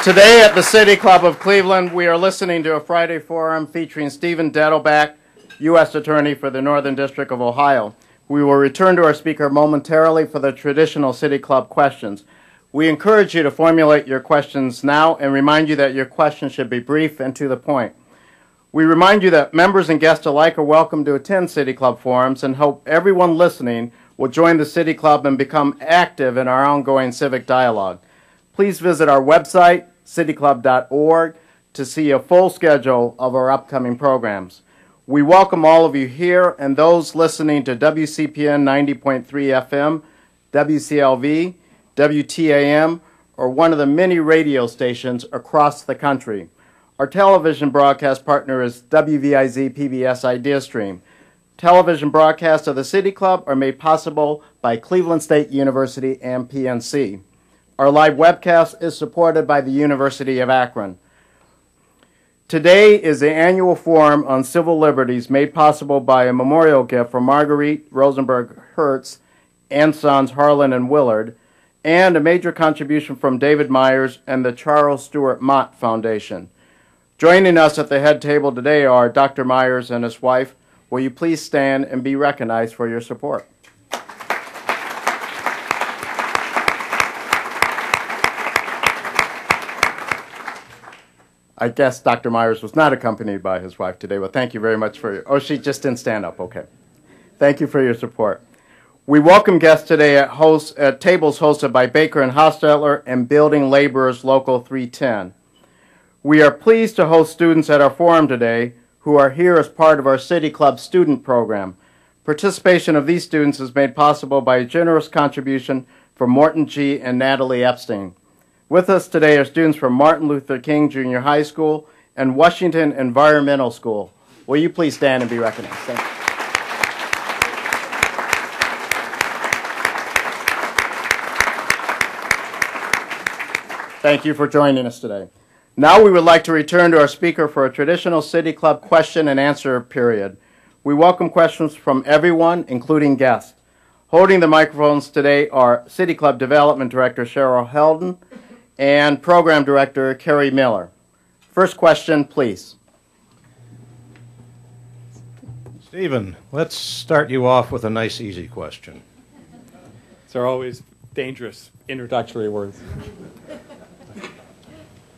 Today at the City Club of Cleveland, we are listening to a Friday forum featuring Stephen Dettelbach, U.S. Attorney for the Northern District of Ohio. We will return to our speaker momentarily for the traditional City Club questions. We encourage you to formulate your questions now and remind you that your questions should be brief and to the point. We remind you that members and guests alike are welcome to attend City Club forums and hope everyone listening will join the City Club and become active in our ongoing civic dialogue. Please visit our website, cityclub.org, to see a full schedule of our upcoming programs. We welcome all of you here and those listening to WCPN 90.3 FM, WCLV, WTAM, or one of the many radio stations across the country. Our television broadcast partner is WVIZ PBS IdeaStream. Television broadcasts of the City Club are made possible by Cleveland State University and PNC. Our live webcast is supported by the University of Akron. Today is the annual Forum on Civil Liberties made possible by a memorial gift from Marguerite Rosenberg Hertz and sons Harlan and Willard, and a major contribution from David Myers and the Charles Stewart Mott Foundation. Joining us at the head table today are Dr. Myers and his wife. Will you please stand and be recognized for your support? I guess Dr. Myers was not accompanied by his wife today, but thank you very much for your, oh, she just didn't stand up, okay. Thank you for your support. We welcome guests today at tables hosted by Baker and Hostetler and Building Laborers Local 310. We are pleased to host students at our forum today who are here as part of our City Club student program. Participation of these students is made possible by a generous contribution from Morton G. and Natalie Epstein. With us today are students from Martin Luther King Junior High School and Washington Environmental School. Will you please stand and be recognized? Thank you. Thank you for joining us today. Now we would like to return to our speaker for a traditional City Club question and answer period. We welcome questions from everyone, including guests. Holding the microphones today are City Club Development Director Cheryl Helden and Program Director Kerry Miller. First question, please. Stephen, let's start you off with a nice, easy question. These are always dangerous introductory words.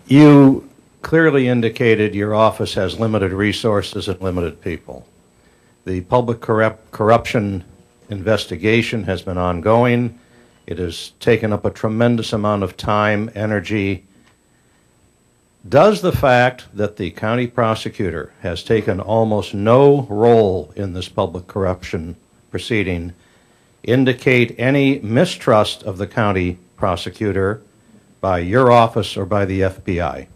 You clearly indicated your office has limited resources and limited people. The public corruption investigation has been ongoing. It has taken up a tremendous amount of time, energy. Does the fact that the county prosecutor has taken almost no role in this public corruption proceeding indicate any mistrust of the county prosecutor by your office or by the FBI?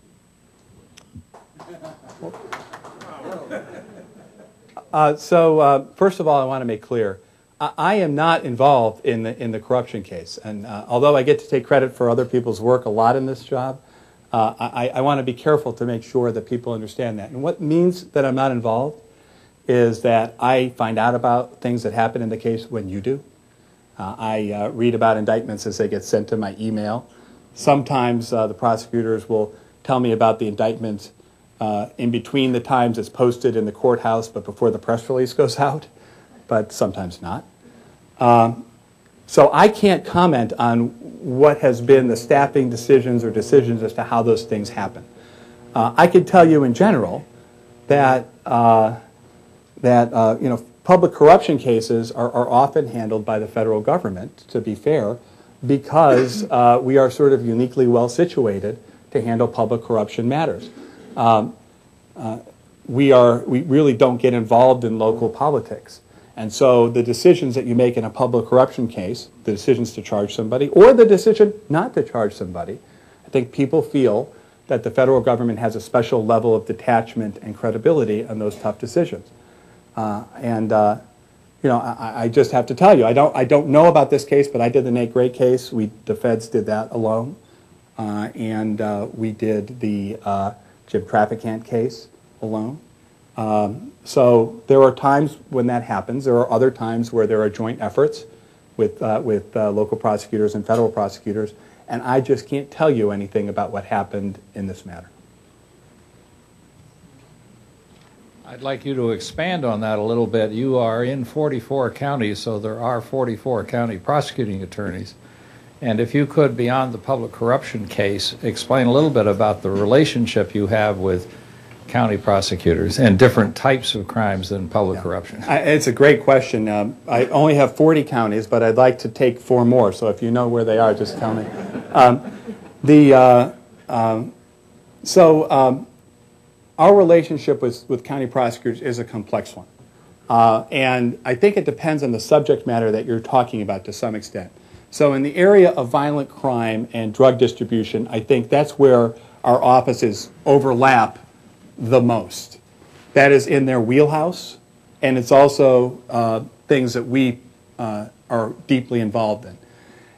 First of all, I want to make clear, I am not involved in the corruption case. And although I get to take credit for other people's work a lot in this job, I want to be careful to make sure that people understand that. And what means that I'm not involved is that I find out about things that happen in the case when you do. I read about indictments as they get sent to my email. Sometimes the prosecutors will tell me about the indictment in between the times it's posted in the courthouse but before the press release goes out, but sometimes not. So I can't comment on what has been the staffing decisions or decisions as to how those things happen. I can tell you in general that public corruption cases are often handled by the federal government, to be fair, because we are sort of uniquely well situated to handle public corruption matters. We really don't get involved in local politics. And so the decisions that you make in a public corruption case, the decisions to charge somebody or the decision not to charge somebody, I think people feel that the federal government has a special level of detachment and credibility on those tough decisions. I just have to tell you, I don't know about this case, but I did the Nate Gray case. The feds did that alone. We did the Jim Traficant case alone. So there are times when that happens. There are other times where there are joint efforts with local prosecutors and federal prosecutors. and I just can't tell you anything about what happened in this matter. I'd like you to expand on that a little bit. You are in 44 counties, so there are 44 county prosecuting attorneys. And if you could, beyond the public corruption case, explain a little bit about the relationship you have with county prosecutors and different types of crimes than public corruption. It's a great question. I only have 40 counties, but I'd like to take 4 more, so if you know where they are, just tell me. Our relationship with county prosecutors is a complex one. And I think it depends on the subject matter that you're talking about to some extent. So in the area of violent crime and drug distribution, I think that's where our offices overlap the most. That is in their wheelhouse, and it's also things that we are deeply involved in.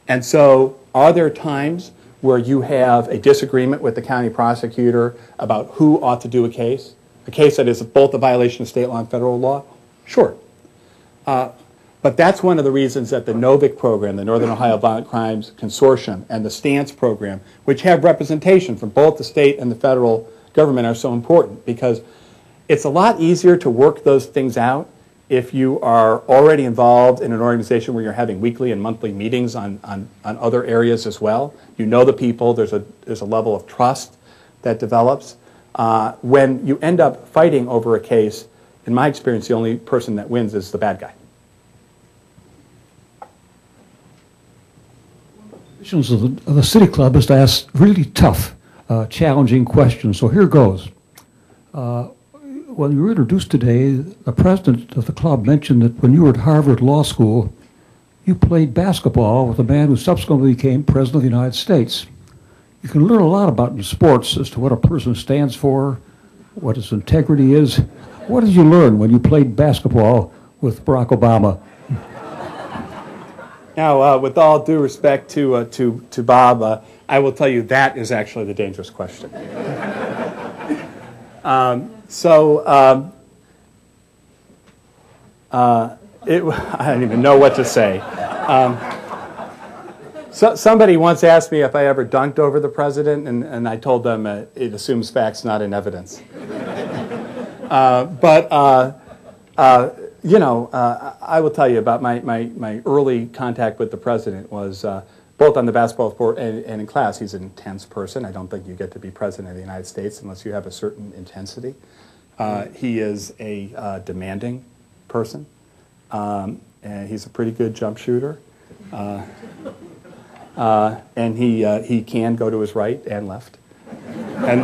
And so are there times where you have a disagreement with the county prosecutor about who ought to do a case that is both a violation of state law and federal law? Sure. But that's one of the reasons that the NOVIC program, the Northern Ohio Violent Crimes Consortium, and the STANCE program, which have representation from both the state and the federal government, are so important, because it's a lot easier to work those things out if you are already involved in an organization where you're having weekly and monthly meetings on other areas as well. You know the people, there's a level of trust that develops. When you end up fighting over a case, in my experience, the only person that wins is the bad guy. Of the City Club is to ask really tough, challenging questions. So here goes. When you were introduced today, the president of the club mentioned that when you were at Harvard Law School, you played basketball with a man who subsequently became president of the United States. You can learn a lot about in sports as to what a person stands for, what his integrity is. What did you learn when you played basketball with Barack Obama? Now, with all due respect to Bob, I will tell you that is actually the dangerous question. I don't even know what to say. Somebody once asked me if I ever dunked over the president, and I told them it assumes facts, not in evidence. I will tell you about my early contact with the president was both on the basketball court and in class. He's an intense person. I don't think you get to be president of the United States unless you have a certain intensity. He is a demanding person, and he's a pretty good jump shooter. And he can go to his right and left. And